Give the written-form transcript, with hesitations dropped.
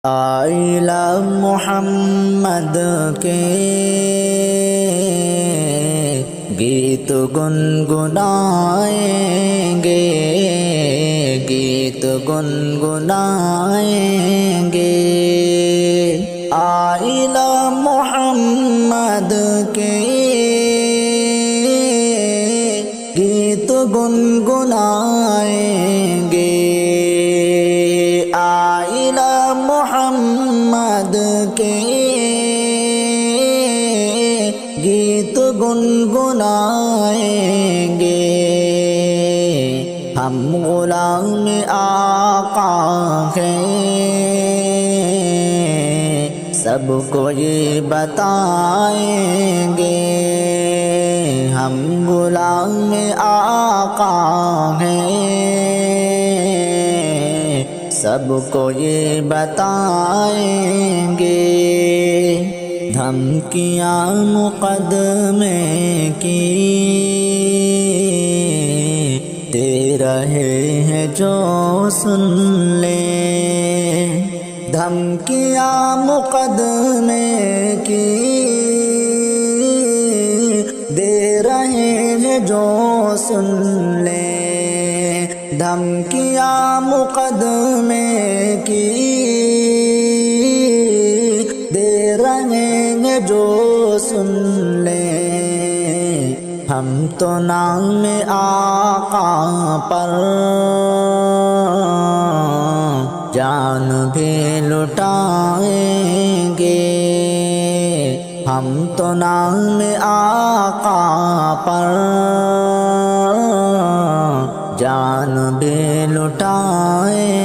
आइला मोहम्मद के गीत गुनगुनाएंगे, गीत गुनगुनाएंगे। आइला मोहम्मद के गीत गुनगुनाएंगे। आइला मोहम्मद के गीत गुनगुनाएंगे। हम गुलाम आका हैं, सबको ये बताएंगे। हम गुलाम आका हैं, सबको ये बताएंगे। धमकियाँ मुकदमे की दे रहे हैं जो सुन ले। धमकियाँ मुकदमे की दे रहे हैं जो सुन ले। धमकियाँ मुकदमे की दे रहे हैं जो सुन ले। हम तो नाम आका पर जान भी लुटाएंगे। हम तो नाम आका पर जान भी लुटाएंगे।